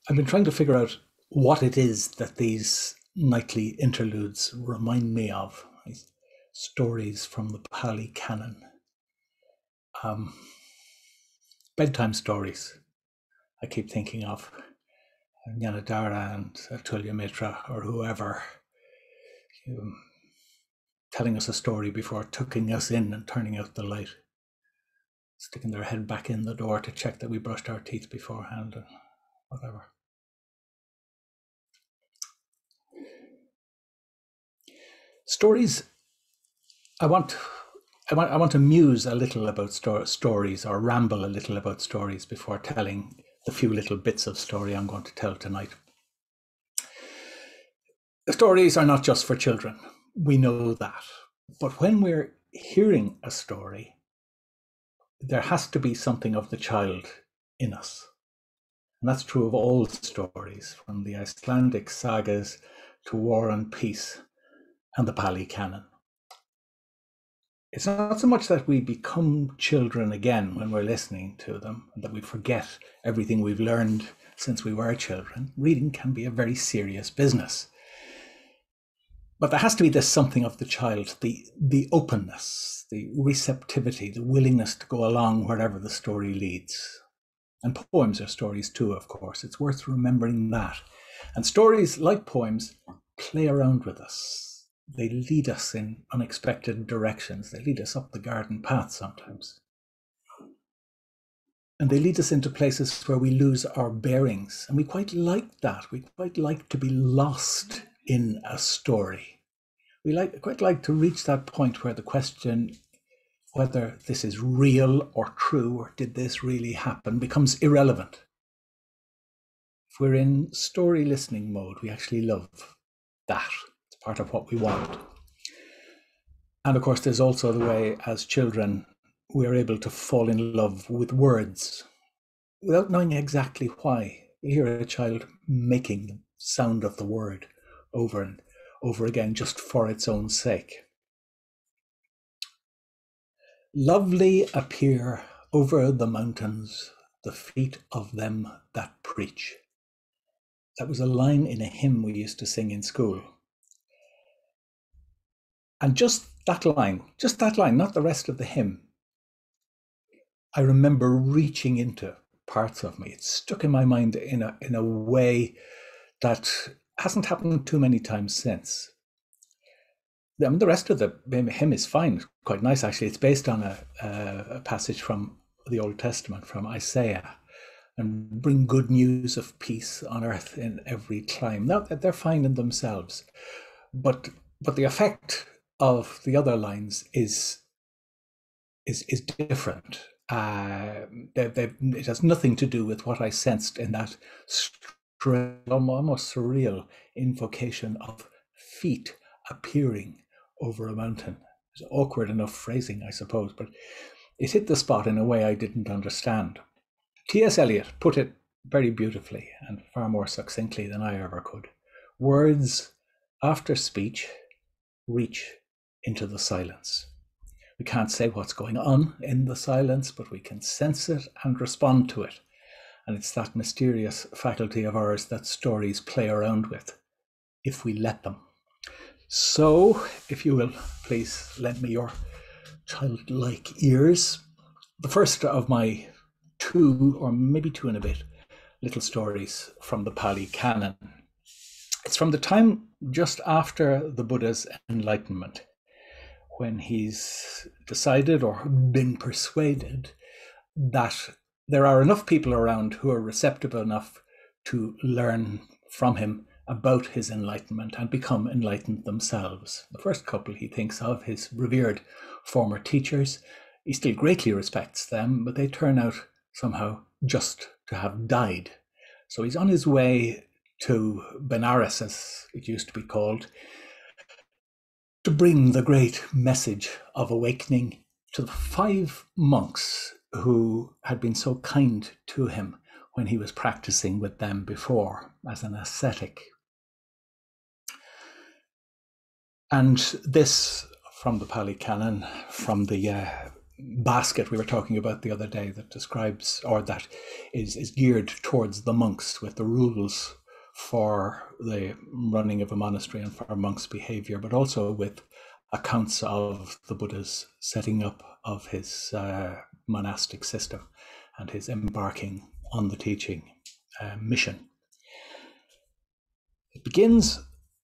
I've been trying to figure out what it is that these nightly interludes remind me of. These stories from the Pali Canon. Um, Bedtime stories I keep thinking of. Jnanadhara and Atulya Mitra or whoever, telling us a story before tucking us in and turning out the light, sticking their head back in the door to check that we brushed our teeth beforehand and whatever. Stories, I want to muse a little about stories, or ramble a little about stories before telling the few little bits of story I'm going to tell tonight. The stories are not just for children. We know that. But when we're hearing a story, there has to be something of the child in us. And that's true of all stories, from the Icelandic sagas to War and Peace and the Pali Canon. It's not so much that we become children again when we're listening to them, and that we forget everything we've learned since we were children. Reading can be a very serious business. But there has to be this something of the child, the openness, the receptivity, the willingness to go along wherever the story leads. And poems are stories too, of course. It's worth remembering that. And stories, like poems, play around with us. They lead us in unexpected directions. They lead us up the garden path sometimes. And they lead us into places where we lose our bearings. And we quite like that. We quite like to be lost in a story. We quite like to reach that point where the question whether this is real or true, or did this really happen, becomes irrelevant. If we're in story listening mode, we actually love that. It's part of what we want. And of course, there's also the way as children, we're able to fall in love with words without knowing exactly why. We hear a child making the sound of the word over and over again just for its own sake. Lovely appear over the mountains the feet of them that preach. That was a line in a hymn we used to sing in school. And just that line, not the rest of the hymn, I remember reaching into parts of me. It stuck in my mind in a way that hasn't happened too many times since. I mean, the rest of the hymn is fine, quite nice actually. It's based on a passage from the Old Testament, from Isaiah, and bring good news of peace on earth in every clime. Now, they're fine in themselves, but the effect of the other lines is different. It has nothing to do with what I sensed in that almost surreal invocation of feet appearing over a mountain. It's awkward enough phrasing, I suppose, but it hit the spot in a way I didn't understand. T.S. Eliot put it very beautifully and far more succinctly than I ever could. Words, after speech, reach into the silence. We can't say what's going on in the silence, but we can sense it and respond to it. And it's that mysterious faculty of ours that stories play around with, if we let them. So, if you will, please lend me your childlike ears. The first of my 2, or maybe 2 and a bit, little stories from the Pali Canon. It's from the time just after the Buddha's enlightenment, when he's decided or been persuaded that there are enough people around who are receptive enough to learn from him about his enlightenment and become enlightened themselves. The first couple he thinks of, his revered former teachers. He still greatly respects them, but they turn out somehow just to have died. So he's on his way to Benares, as it used to be called, to bring the great message of awakening to the 5 monks who had been so kind to him when he was practicing with them before as an ascetic. And this, from the Pali Canon, from the basket we were talking about the other day that describes, or that is geared towards the monks, with the rules for the running of a monastery and for monks' behavior, but also with accounts of the Buddha's setting up of his monastic system and his embarking on the teaching mission. It begins,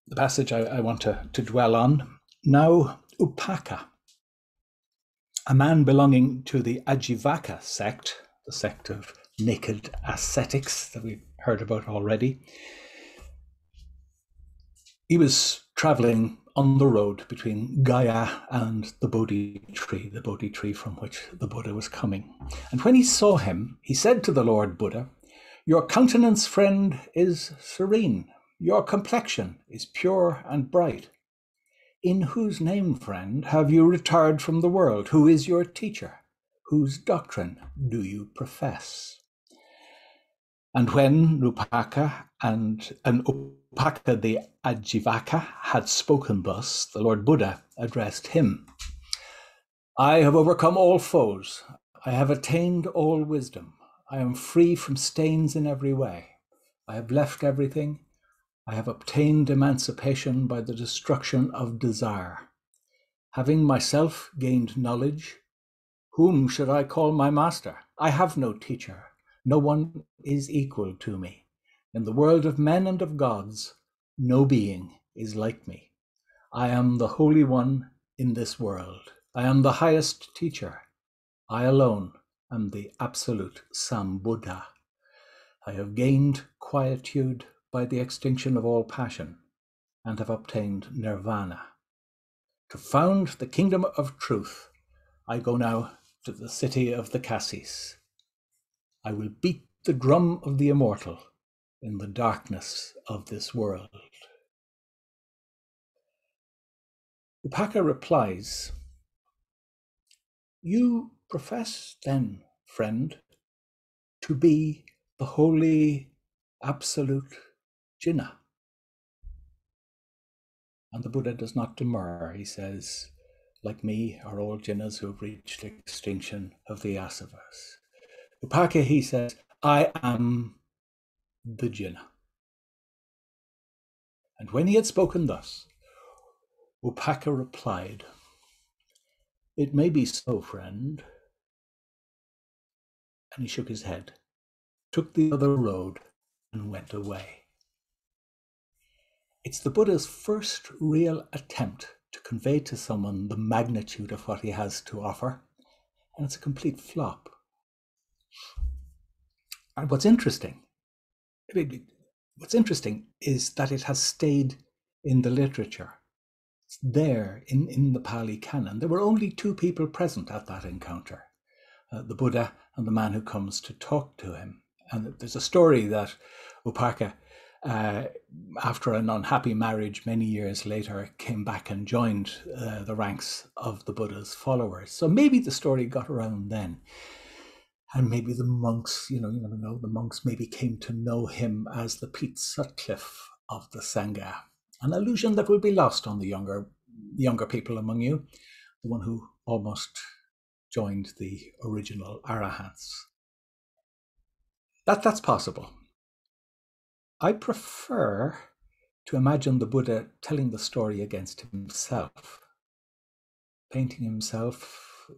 the passage I want to dwell on. Now Upaka, a man belonging to the Ajivaka sect, the sect of naked ascetics that we've heard about already, he was traveling on the road between Gaya and the Bodhi tree from which the Buddha was coming. And when he saw him, he said to the Lord Buddha, "Your countenance, friend, is serene. Your complexion is pure and bright. In whose name, friend, have you retired from the world? Who is your teacher? Whose doctrine do you profess?" And when Upaka Upaka the Ajivaka had spoken thus, the Lord Buddha addressed him. "I have overcome all foes. I have attained all wisdom. I am free from stains in every way. I have left everything. I have obtained emancipation by the destruction of desire. Having myself gained knowledge, whom should I call my master? I have no teacher. No one is equal to me. In the world of men and of gods, no being is like me. I am the Holy One in this world. I am the highest teacher. I alone am the absolute Sambuddha. I have gained quietude by the extinction of all passion and have obtained nirvana. To found the kingdom of truth, I go now to the city of the Cassis. I will beat the drum of the immortal in the darkness of this world." Upaka replies, "You profess then, friend, to be the holy absolute Jinnah." And the Buddha does not demur. He says, "Like me are all Jinnahs who have reached extinction of the asavas." Upaka, he says, "I am the Jinnah." And when he had spoken thus, Upaka replied, "It may be so, friend." And he shook his head, took the other road, and went away. It's the Buddha's first real attempt to convey to someone the magnitude of what he has to offer, and it's a complete flop. And what's interesting is that it has stayed in the literature. It's there in the Pali Canon. There were only two people present at that encounter, the Buddha and the man who comes to talk to him. And there's a story that Upaka, after an unhappy marriage many years later, came back and joined the ranks of the Buddha's followers. So maybe the story got around then. And maybe the monks, you never know, the monks maybe came to know him as the Pete Sutcliffe of the Sangha. An illusion that will be lost on the younger people among you, the one who almost joined the original Arahants. That's possible. I prefer to imagine the Buddha telling the story against himself, painting himself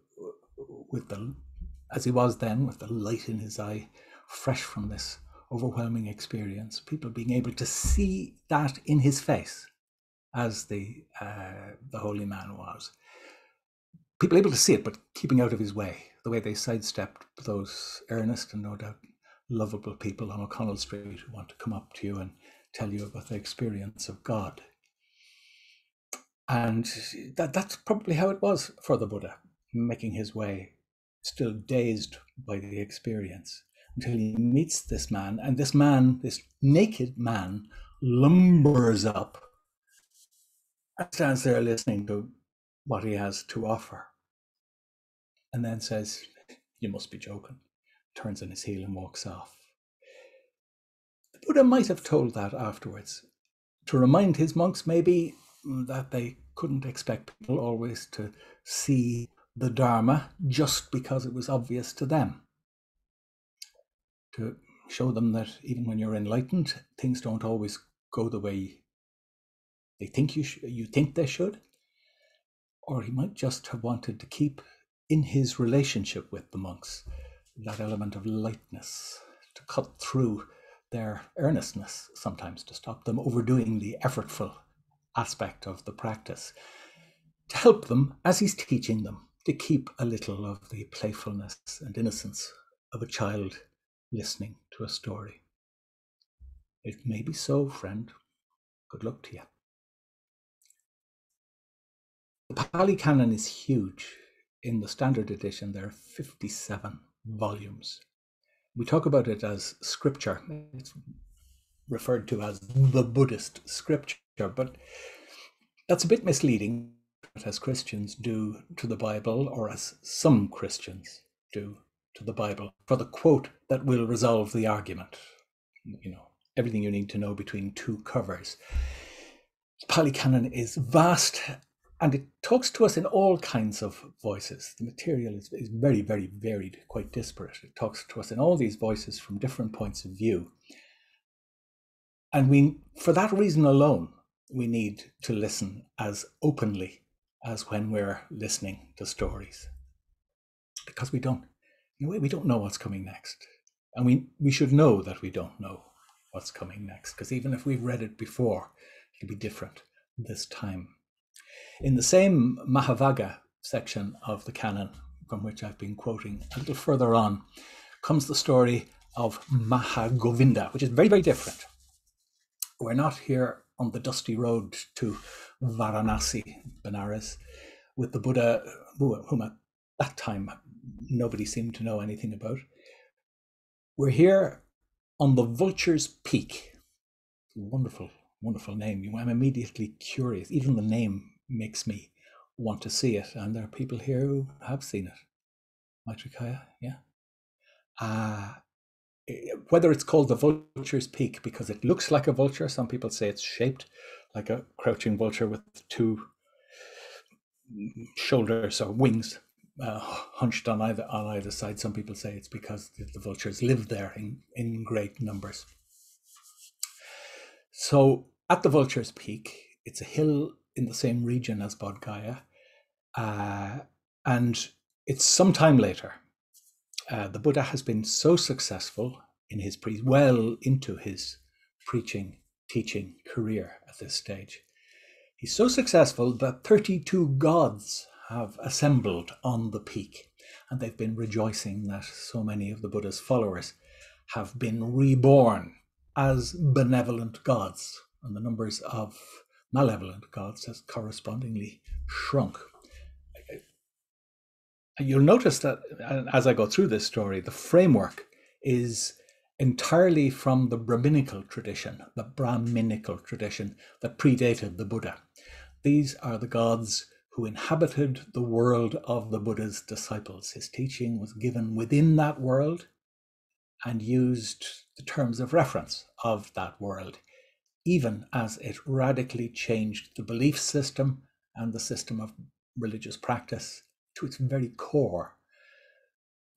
as he was then, with the light in his eye, fresh from this overwhelming experience, people being able to see that in his face, as the holy man was. People able to see it, but keeping out of his way, the way they sidestepped those earnest and no doubt lovable people on O'Connell Street who want to come up to you and tell you about the experience of God. And that's probably how it was for the Buddha, making his way, still dazed by the experience, until he meets this man, and this man, this naked man, lumbers up and stands there listening to what he has to offer, and then says, "You must be joking," turns on his heel and walks off. The Buddha might have told that afterwards, to remind his monks maybe that they couldn't expect people always to see the Dharma just because it was obvious to them, to show them that even when you're enlightened, things don't always go the way they think you think they should. Or he might just have wanted to keep in his relationship with the monks that element of lightness, to cut through their earnestness sometimes, to stop them overdoing the effortful aspect of the practice, to help them as he's teaching them to keep a little of the playfulness and innocence of a child listening to a story. It may be so, friend. Good luck to you. The Pali Canon is huge. In the standard edition, there are 57 volumes. We talk about it as scripture. It's referred to as the Buddhist scripture, but that's a bit misleading, as Christians do to the Bible, or as some Christians do to the Bible, for the quote that will resolve the argument. You know, everything you need to know between two covers. The Pali Canon is vast, and it talks to us in all kinds of voices. The material is very, very varied, quite disparate. It talks to us in all these voices from different points of view. And for that reason alone, we need to listen as openly as when we're listening to stories. Because we don't know what's coming next. And we should know that we don't know what's coming next, because even if we've read it before, it'll be different this time. In the same Mahavagga section of the canon, from which I've been quoting, a little further on, comes the story of Mahagovinda, which is very, very different. We're not here on the dusty road to Varanasi, Benares, with the Buddha, whom at that time nobody seemed to know anything about. We're here on the Vulture's Peak. Wonderful, wonderful name. I'm immediately curious. Even the name makes me want to see it. And there are people here who have seen it. Maitrikaya, yeah. Whether it's called the Vulture's Peak because it looks like a vulture, some people say it's shaped like a crouching vulture with two shoulders or wings hunched on either side. Some people say it's because the vultures live there in great numbers. So at the Vulture's Peak, it's a hill in the same region as Bodh Gaya, and it's some time later. The Buddha has been so successful in his well into his preaching, teaching career at this stage. He's so successful that 32 gods have assembled on the peak, and they've been rejoicing that so many of the Buddha's followers have been reborn as benevolent gods, and the numbers of malevolent gods has correspondingly shrunk. You'll notice that as I go through this story, the framework is entirely from the Brahminical tradition that predated the Buddha. These are the gods who inhabited the world of the Buddha's disciples. His teaching was given within that world and used the terms of reference of that world, even as it radically changed the belief system and the system of religious practice to its very core.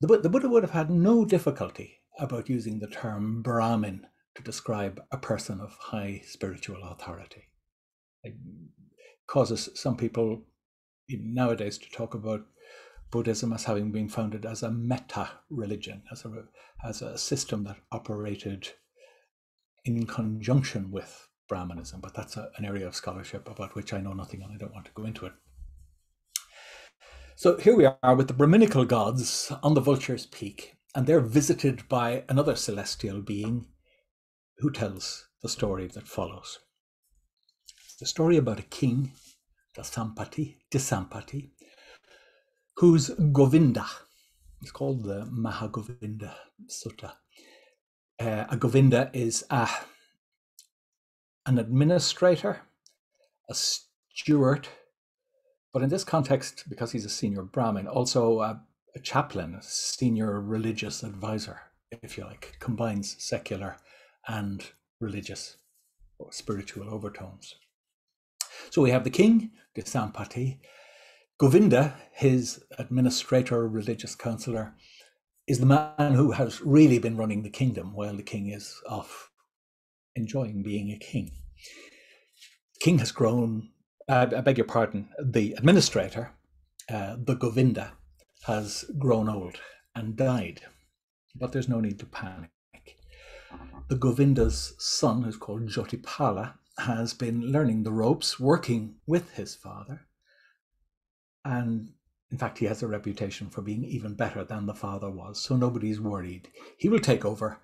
The Buddha would have had no difficulty about using the term Brahmin to describe a person of high spiritual authority. It causes some people nowadays to talk about Buddhism as having been founded as a meta-religion, as a system that operated in conjunction with Brahmanism, but that's an area of scholarship about which I know nothing and I don't want to go into it. So here we are with the Brahminical gods on the Vulture's Peak, and they're visited by another celestial being who tells the story that follows. It's the story about a king, Dasampati, who's Govinda. It's called the Mahagovinda Sutta. A Govinda is an administrator, a steward, but in this context, because he's a senior Brahmin, also a chaplain, a senior religious advisor, if you like, combines secular and religious or spiritual overtones. So we have the king, Dasampati, Govinda, his administrator, religious counselor, is the man who has really been running the kingdom while the king is off enjoying being a king. King has grown, I beg your pardon, the administrator, the Govinda, has grown old and died, but there's no need to panic. The Govinda's son, who's called Jyotipala, has been learning the ropes, working with his father, and in fact, he has a reputation for being even better than the father was, so nobody's worried. He will take over,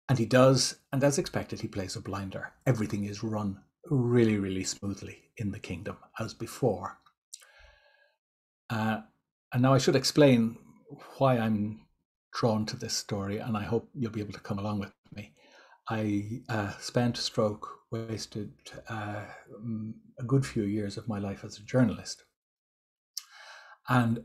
and he does, and as expected, he plays a blinder. Everything is run really, really smoothly in the kingdom, as before. And now I should explain why I'm drawn to this story, and I hope you'll be able to come along with me. I wasted a good few years of my life as a journalist. And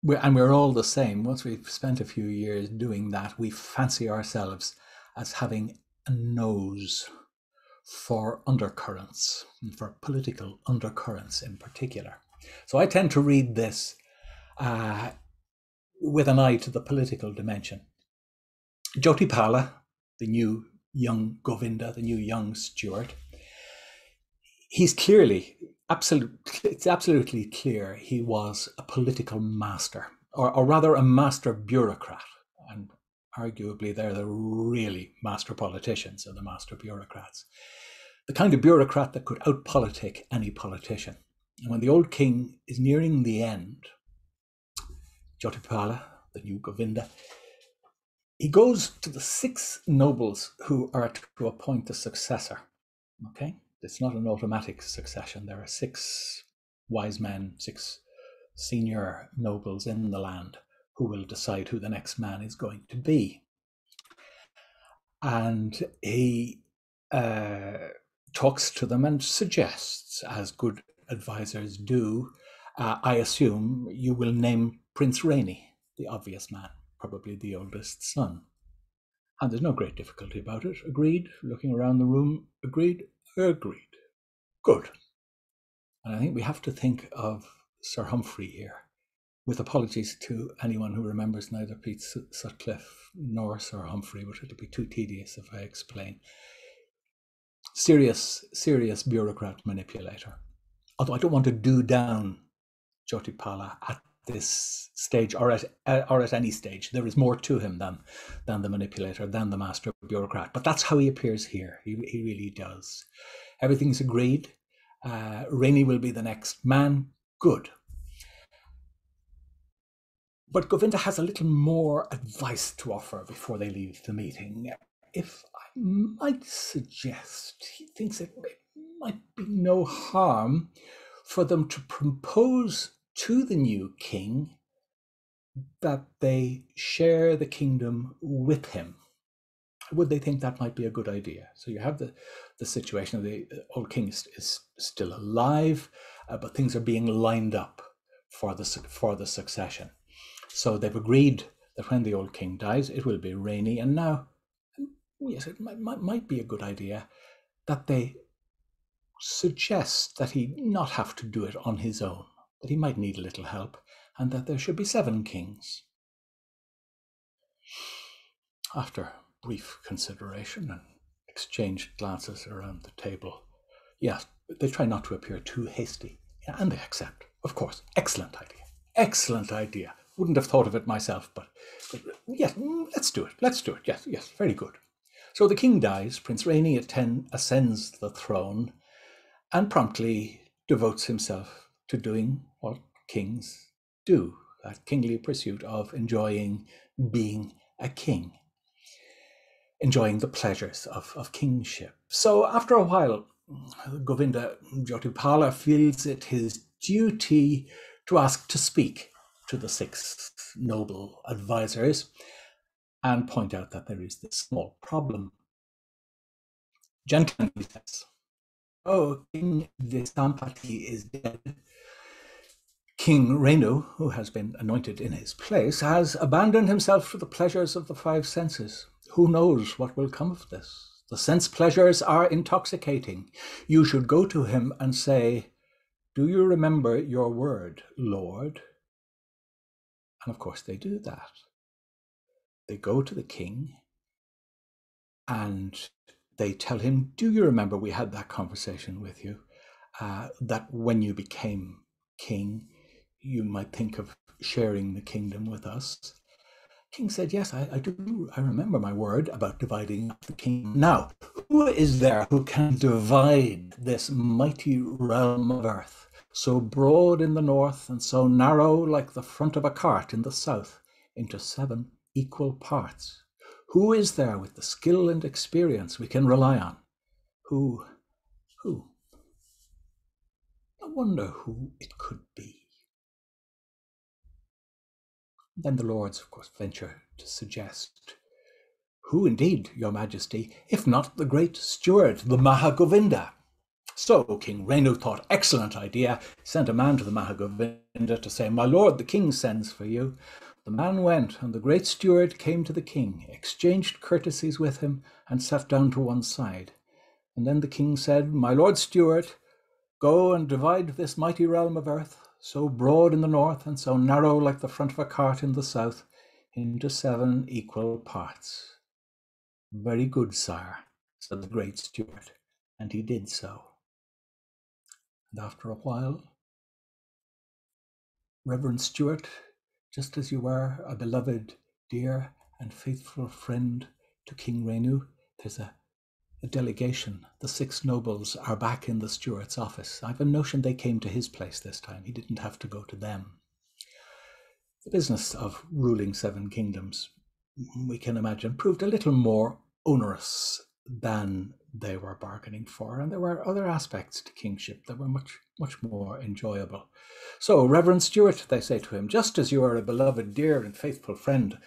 we're all the same. Once we've spent a few years doing that, we fancy ourselves as having a nose for undercurrents, for political undercurrents in particular. So I tend to read this with an eye to the political dimension. Jyotipala, the new young Govinda, the new young Stuart, he's clearly, it's absolutely clear he was a political master, or rather a master bureaucrat. And arguably they're the really master politicians or the master bureaucrats. The kind of bureaucrat that could outpolitic any politician. And when the old king is nearing the end, Jyotipala, the new Govinda, he goes to the 6 nobles who are to appoint the successor. Okay? It's not an automatic succession. There are 6 wise men, 6 senior nobles in the land who will decide who the next man is going to be. And he talks to them and suggests, as good advisors do, I assume you will name Prince Rainy, the obvious man, probably the oldest son. And there's no great difficulty about it. Agreed. Looking around the room, agreed. Agreed. Good. And I think we have to think of Sir Humphrey here, with apologies to anyone who remembers neither Pete Sutcliffe nor Sir Humphrey, but it'll be too tedious if I explain. Serious bureaucrat manipulator. Although I don't want to do down Jyotipala at this stage or at any stage. There is more to him than the manipulator, than the master bureaucrat. But that's how he appears here. He really does. Everything's agreed. Rainy will be the next man. Good. But Govinda has a little more advice to offer before they leave the meeting. If I might suggest, he thinks it might be no harm for them to propose to the new king that they share the kingdom with him. Would they think that might be a good idea? So you have the situation of the old king is still alive, but things are being lined up for the succession. So they've agreed that when the old king dies, it will be Rainy. And now, yes, it might be a good idea that they suggest that he not have to do it on his own, that he might need a little help, and that there should be 7 kings. After brief consideration and exchanged glances around the table, yes, they try not to appear too hasty, and they accept, of course. Excellent idea. Excellent idea. Wouldn't have thought of it myself, but yes, let's do it. Let's do it. Yes, very good. So the king dies. Prince Rainy ascends the throne and promptly devotes himself to doing what kings do, that kingly pursuit of enjoying being a king, enjoying the pleasures of kingship. So after a while, Govinda Jyotipala feels it his duty to ask to speak to the 6 noble advisors and point out that there is this small problem. Gentlemen, he says, King Visampati is dead. King Renu, who has been anointed in his place, has abandoned himself to the pleasures of the 5 senses. Who knows what will come of this? The sense pleasures are intoxicating. You should go to him and say, do you remember your word, Lord? And of course they do that. They go to the king and they tell him, do you remember we had that conversation with you, that when you became king, you might think of sharing the kingdom with us? King said, yes, I do. I remember my word about dividing up the kingdom. Now, who is there who can divide this mighty realm of earth, so broad in the north and so narrow like the front of a cart in the south, into 7 equal parts? Who is there with the skill and experience we can rely on? Who? I wonder who it could be. Then the lords, of course, venture to suggest, who indeed, your majesty, if not the great steward, the Mahagovinda? So King Renu thought, excellent idea, sent a man to the Mahagovinda to say, my lord, the king sends for you. The man went, and the great steward came to the king, exchanged courtesies with him, and sat down to one side. And then the king said, my lord steward, go and divide this mighty realm of earth, so broad in the north and so narrow like the front of a cart in the south, into 7 equal parts. Very good, sire, said the great steward, and he did so. And after a while, Reverend Stewart, just as you were a beloved, dear, and faithful friend to King Renu, there's a delegation. The 6 nobles are back in the Stewart's office. I have a notion they came to his place this time. He didn't have to go to them. The business of ruling 7 kingdoms, we can imagine, proved a little more onerous than they were bargaining for, and there were other aspects to kingship that were much more enjoyable. So, Reverend Stewart, they say to him, just as you are a beloved, dear, and faithful friend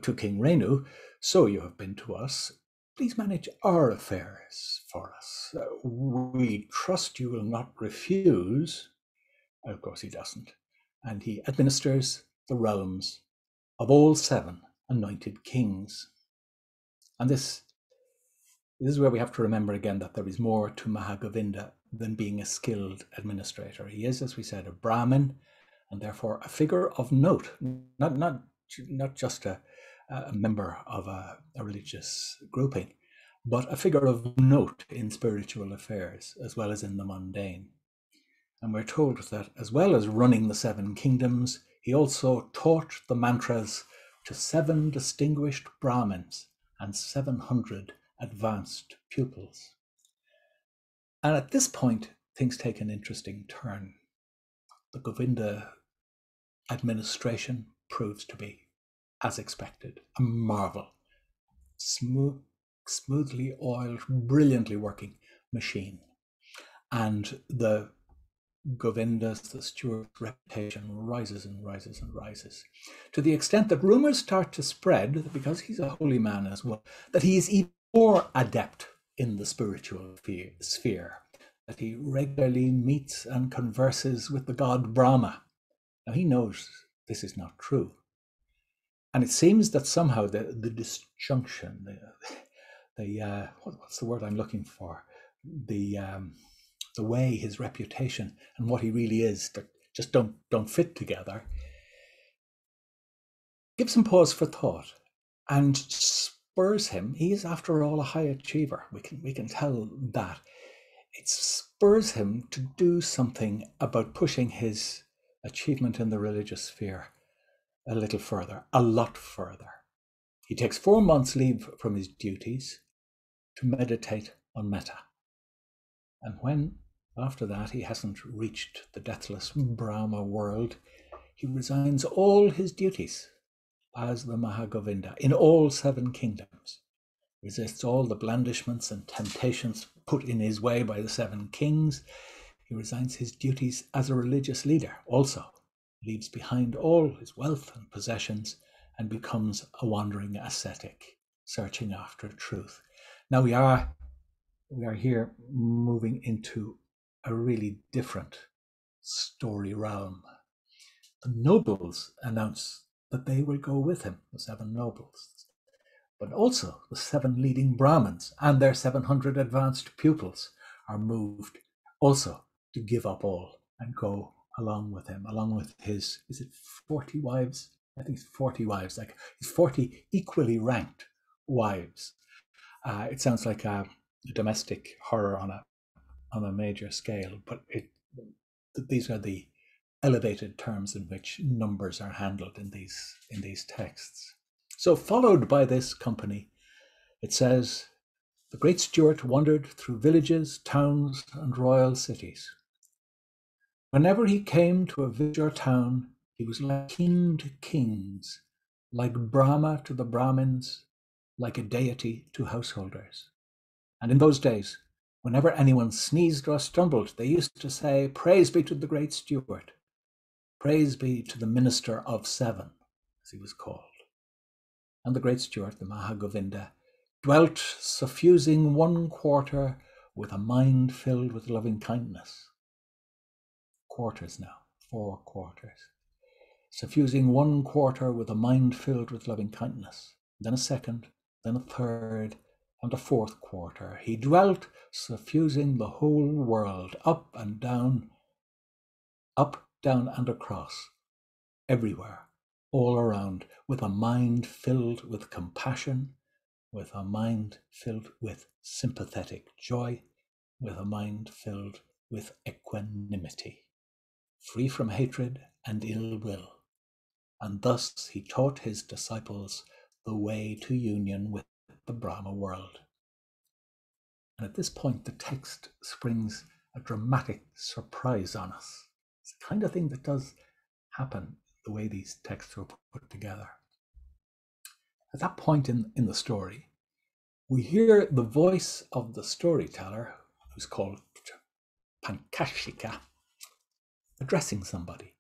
to King Renu, so you have been to us. Please manage our affairs for us. We trust you will not refuse. Of course he doesn't. And he administers the realms of all 7 anointed kings. And this is where we have to remember again that there is more to Mahagovinda than being a skilled administrator. He is, as we said, a Brahmin, and therefore a figure of note, not just a member of a religious grouping, but a figure of note in spiritual affairs as well as in the mundane. And we're told that as well as running the 7 kingdoms, he also taught the mantras to 7 distinguished Brahmins and 700 advanced pupils. And at this point, things take an interesting turn. The Govinda administration proves to be, as expected, a marvel. Smoothly oiled, brilliantly working machine. And the Govinda's, the steward's reputation rises and rises and rises, to the extent that rumors start to spread that because he's a holy man as well, that he is even more adept in the spiritual sphere, that he regularly meets and converses with the god Brahma. Now he knows this is not true. And it seems that somehow the disjunction, what's the word I'm looking for? The way his reputation and what he really is that just don't fit together, gives him pause for thought and spurs him. He is, after all, a high achiever. We can tell that. It spurs him to do something about pushing his achievement in the religious sphere a little further, a lot further. He takes 4 months leave from his duties to meditate on metta. And when, after that, he hasn't reached the deathless Brahma world, he resigns all his duties as the Mahagovinda in all 7 kingdoms, resists all the blandishments and temptations put in his way by the 7 kings. He resigns his duties as a religious leader also, leaves behind all his wealth and possessions, and becomes a wandering ascetic, searching after truth. Now we are here moving into a really different story realm. The nobles announce that they will go with him, the 7 nobles, but also the 7 leading Brahmins and their 700 advanced pupils are moved also to give up all and go along with him, along with his, is it 40 wives? I think it's 40 wives, like his 40 equally ranked wives. It sounds like a domestic horror on a major scale, but these are the elevated terms in which numbers are handled in these texts. So followed by this company, it says, the great Stuart wandered through villages, towns, and royal cities. Whenever he came to a village or town, he was like king to kings, like Brahma to the Brahmins, like a deity to householders. And in those days, whenever anyone sneezed or stumbled, they used to say, praise be to the great Stuart. Praise be to the Minister of Seven, as he was called. And the great Stuart, the Mahagovinda, dwelt suffusing one quarter with a mind filled with loving kindness. Quarters now, 4 quarters. Suffusing one quarter with a mind filled with loving kindness. Then a second, then a third, and a 4th quarter. He dwelt suffusing the whole world, up, down, and across, everywhere, all around, with a mind filled with compassion, with a mind filled with sympathetic joy, with a mind filled with equanimity, free from hatred and ill will. And thus he taught his disciples the way to union with the Brahma world. And at this point, the text springs a dramatic surprise on us. It's the kind of thing that does happen the way these texts are put together. At that point in the story, we hear the voice of the storyteller, who's called Pankashika, addressing somebody.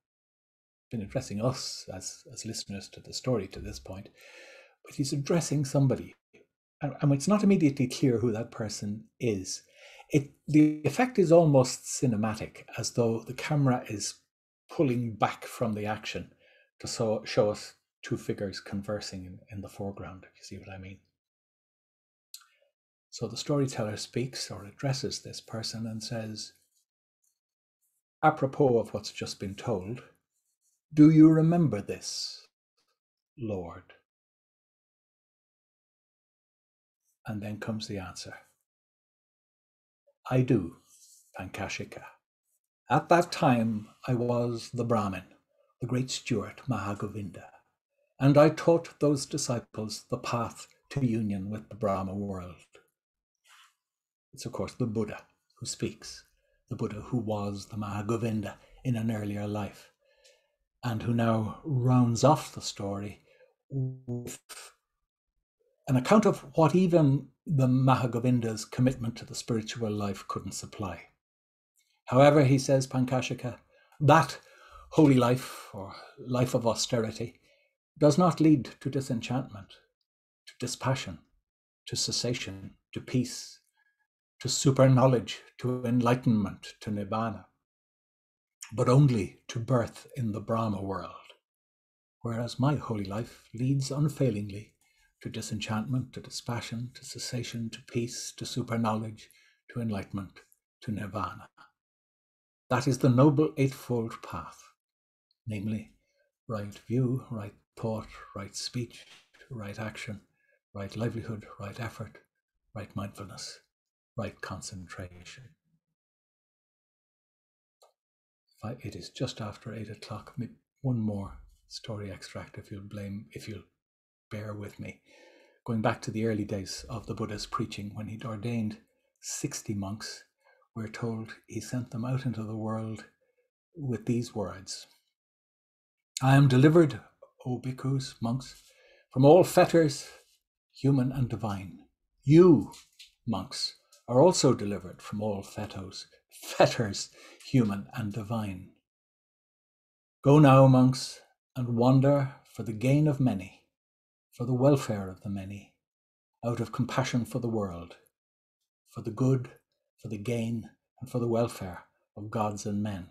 Been addressing us as listeners to the story to this point, but he's addressing somebody. And it's not immediately clear who that person is. The effect is almost cinematic, as though the camera is pulling back from the action to show us 2 figures conversing in the foreground, if you see what I mean. So the storyteller speaks or addresses this person and says, apropos of what's just been told, do you remember this, Lord? And then comes the answer. I do, Pankashika. At that time, I was the Brahmin, the great Stuart Mahagovinda, and I taught those disciples the path to union with the Brahma world. It's, of course, the Buddha who speaks, the Buddha who was the Mahagovinda in an earlier life, and who now rounds off the story with an account of what even the Mahagovinda's commitment to the spiritual life couldn't supply. However, he says, Pankashika, that holy life or life of austerity does not lead to disenchantment, to dispassion, to cessation, to peace, to super knowledge, to enlightenment, to nibbana, but only to birth in the Brahma world, whereas my holy life leads unfailingly to disenchantment, to dispassion, to cessation, to peace, to super knowledge, to enlightenment, to nirvana. That is the noble eightfold path, namely right view, right thought, right speech, right action, right livelihood, right effort, right mindfulness, right concentration. It is just after 8 o'clock. One more story extract, if you'll bear with me. Going back to the early days of the Buddha's preaching, when he'd ordained 60 monks, we're told he sent them out into the world with these words. I am delivered, O bhikkhus, monks, from all fetters, human and divine. You, monks, are also delivered from all fetters, human and divine. Go now, monks, and wander for the gain of many, for the welfare of the many, out of compassion for the world, for the good, for the gain, and for the welfare of gods and men.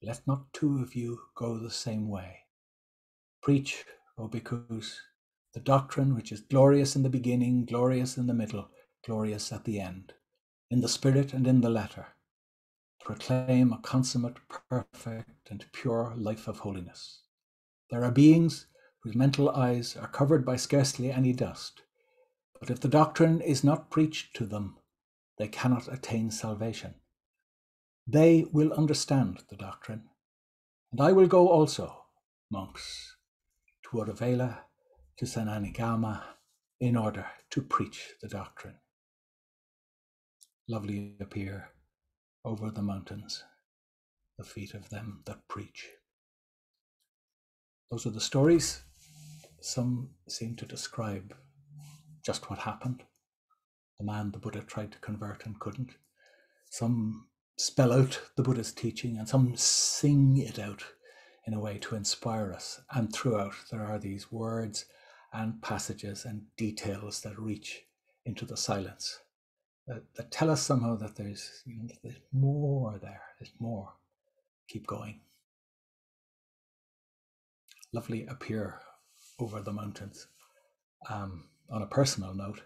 Let not 2 of you go the same way. Preach, O bhikkhus, the doctrine which is glorious in the beginning, glorious in the middle, glorious at the end, in the spirit and in the letter. proclaim a consummate, perfect, and pure life of holiness. There are beings whose mental eyes are covered by scarcely any dust, but if the doctrine is not preached to them, they cannot attain salvation. They will understand the doctrine, and I will go also, monks, to Uruvela, to Sananigama, in order to preach the doctrine. Lovely appear over the mountains, the feet of them that preach. Those are the stories. Some seem to describe just what happened. The man the Buddha tried to convert and couldn't. Some spell out the Buddha's teaching, and some sing it out in a way to inspire us. And throughout, there are these words and passages and details that reach into the silence, that tell us somehow that there's more there, there's more. Keep going. Lovely appear over the mountains. On a personal note,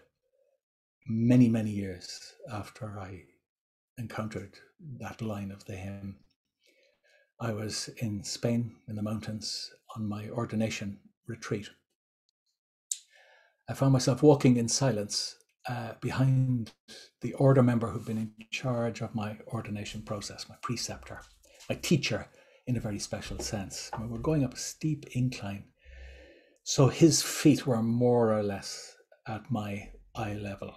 many, many years after I encountered that line of the hymn, I was in Spain in the mountains on my ordination retreat. I found myself walking in silence behind the order member who'd been in charge of my ordination process, my preceptor, my teacher in a very special sense. We were going up a steep incline, so his feet were more or less at my eye level.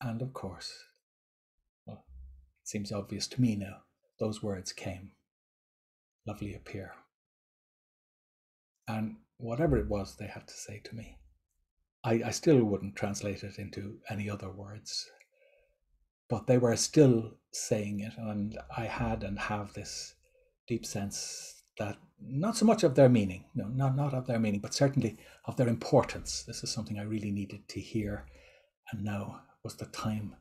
And of course, well, it seems obvious to me now, those words came. Lovely appear. And whatever it was they had to say to me, I still wouldn't translate it into any other words, but they were still saying it, and I had and have this deep sense that not so much of their meaning, no, not of their meaning, but certainly of their importance. This is something I really needed to hear, and now was the time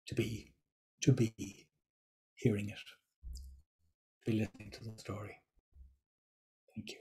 to be hearing it, to be listening to the story. Thank you.